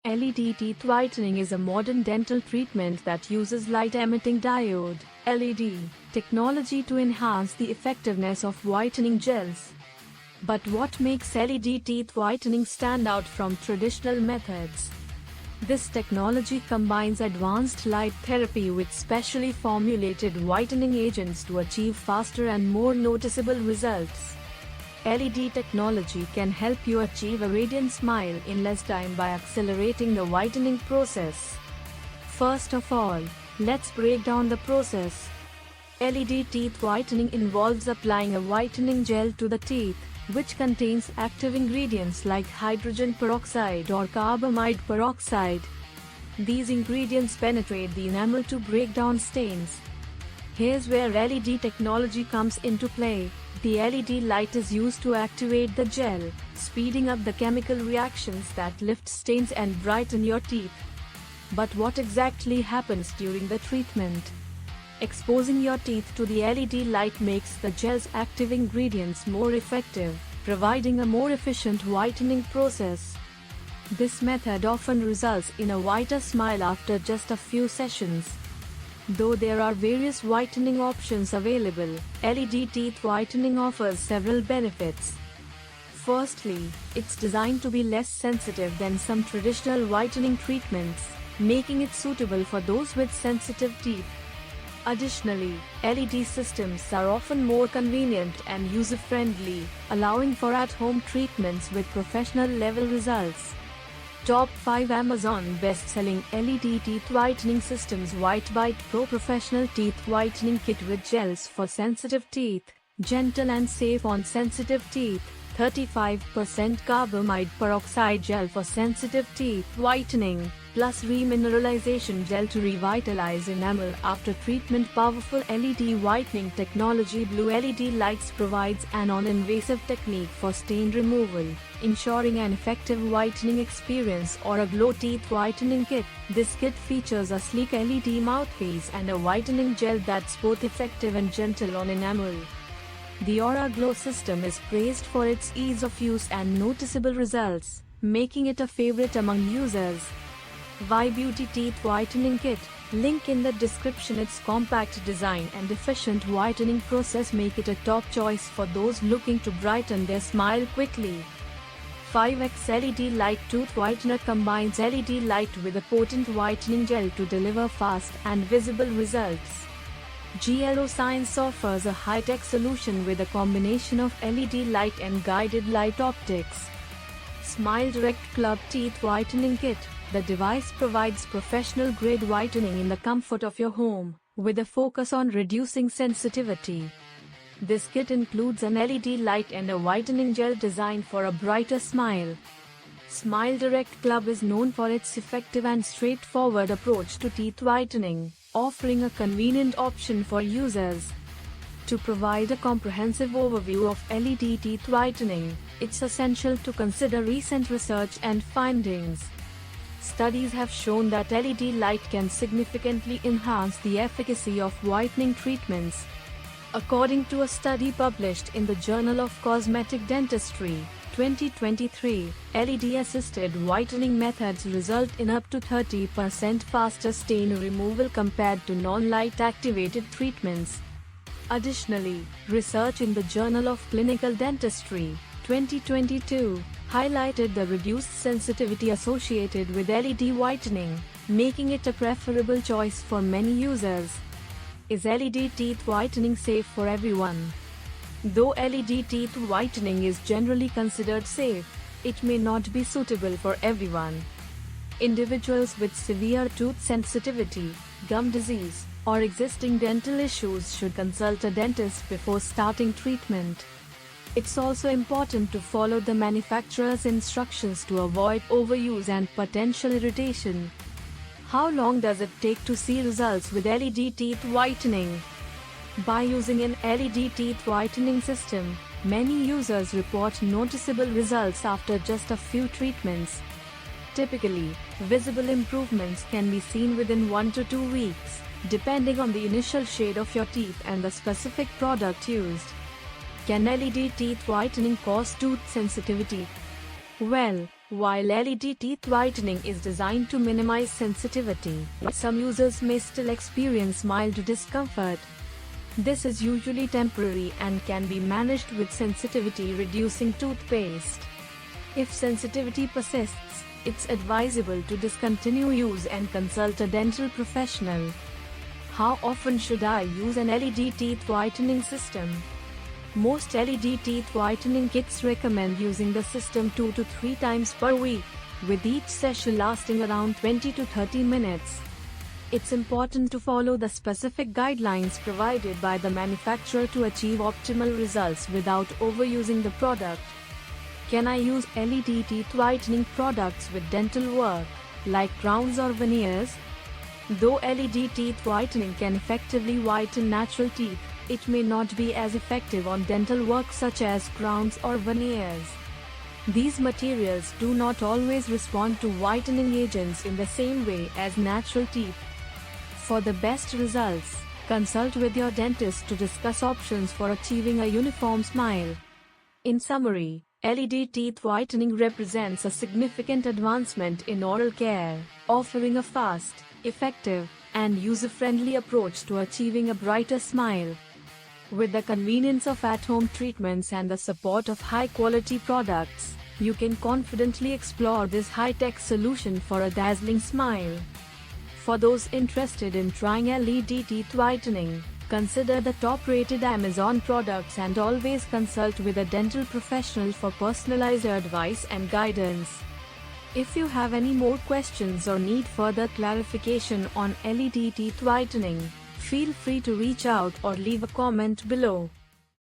LED teeth whitening is a modern dental treatment that uses light-emitting diode (LED) technology to enhance the effectiveness of whitening gels. But what makes LED teeth whitening stand out from traditional methods? This technology combines advanced light therapy with specially formulated whitening agents to achieve faster and more noticeable results. LED technology can help you achieve a radiant smile in less time by accelerating the whitening process. First of all, let's break down the process. LED teeth whitening involves applying a whitening gel to the teeth, which contains active ingredients like hydrogen peroxide or carbamide peroxide. These ingredients penetrate the enamel to break down stains. Here's where LED technology comes into play. The LED light is used to activate the gel, speeding up the chemical reactions that lift stains and brighten your teeth. But what exactly happens during the treatment? Exposing your teeth to the LED light makes the gel's active ingredients more effective, providing a more efficient whitening process. This method often results in a whiter smile after just a few sessions. Though there are various whitening options available, LED teeth whitening offers several benefits. Firstly, it's designed to be less sensitive than some traditional whitening treatments, making it suitable for those with sensitive teeth. Additionally, LED systems are often more convenient and user-friendly, allowing for at-home treatments with professional-level results. Top 5 Amazon best-selling LED teeth whitening systems: Whitebite Pro Professional Teeth Whitening Kit with gels for sensitive teeth, gentle and safe on sensitive teeth. 35% carbamide peroxide gel for sensitive teeth whitening, plus remineralization gel to revitalize enamel after treatment. Powerful LED whitening technology. Blue LED lights provides a non-invasive technique for stain removal, ensuring an effective whitening experience. Or a Glow Teeth Whitening Kit. This kit features a sleek LED mouthpiece and a whitening gel that's both effective and gentle on enamel. The Aura Glow system is praised for its ease of use and noticeable results, making it a favorite among users. Vi Beauty Teeth Whitening Kit. Link in the description. Its compact design and efficient whitening process make it a top choice for those looking to brighten their smile quickly. 5X LED Light Tooth Whitener combines LED light with a potent whitening gel to deliver fast and visible results. GLO Science offers a high-tech solution with a combination of LED light and guided light optics. Smile Direct Club Teeth Whitening Kit. The device provides professional-grade whitening in the comfort of your home, with a focus on reducing sensitivity. This kit includes an LED light and a whitening gel designed for a brighter smile. Smile Direct Club is known for its effective and straightforward approach to teeth whitening, offering a convenient option for users. To provide a comprehensive overview of LED teeth whitening, it's essential to consider recent research and findings. Studies have shown that LED light can significantly enhance the efficacy of whitening treatments. According to a study published in the Journal of Cosmetic Dentistry, 2023, LED-assisted whitening methods result in up to 30% faster stain removal compared to non-light-activated treatments. Additionally, research in the Journal of Clinical Dentistry, 2022, highlighted the reduced sensitivity associated with LED whitening, making it a preferable choice for many users. Is LED teeth whitening safe for everyone? Though LED teeth whitening is generally considered safe, it may not be suitable for everyone. Individuals with severe tooth sensitivity, gum disease, or existing dental issues should consult a dentist before starting treatment. It's also important to follow the manufacturer's instructions to avoid overuse and potential irritation. How long does it take to see results with LED teeth whitening? By using an LED teeth whitening system, many users report noticeable results after just a few treatments. Typically, visible improvements can be seen within 1 to 2 weeks, depending on the initial shade of your teeth and the specific product used. Can LED teeth whitening cause tooth sensitivity? Well, While LED teeth whitening is designed to minimize sensitivity, some users may still experience mild discomfort. This is usually temporary and can be managed with sensitivity-reducing toothpaste. If sensitivity persists, it's advisable to discontinue use and consult a dental professional. How often should I use an LED teeth whitening system? Most LED teeth whitening kits recommend using the system 2 to 3 times per week, with each session lasting around 20 to 30 minutes. It's important to follow the specific guidelines provided by the manufacturer to achieve optimal results without overusing the product. Can I use LED teeth whitening products with dental work, like crowns or veneers? Though LED teeth whitening can effectively whiten natural teeth, it may not be as effective on dental work such as crowns or veneers. These materials do not always respond to whitening agents in the same way as natural teeth. For the best results, consult with your dentist to discuss options for achieving a uniform smile. In summary, LED teeth whitening represents a significant advancement in oral care, offering a fast, effective, and user-friendly approach to achieving a brighter smile. With the convenience of at-home treatments and the support of high-quality products, you can confidently explore this high-tech solution for a dazzling smile. For those interested in trying LED teeth whitening, consider the top-rated Amazon products and always consult with a dental professional for personalized advice and guidance. If you have any more questions or need further clarification on LED teeth whitening, feel free to reach out or leave a comment below.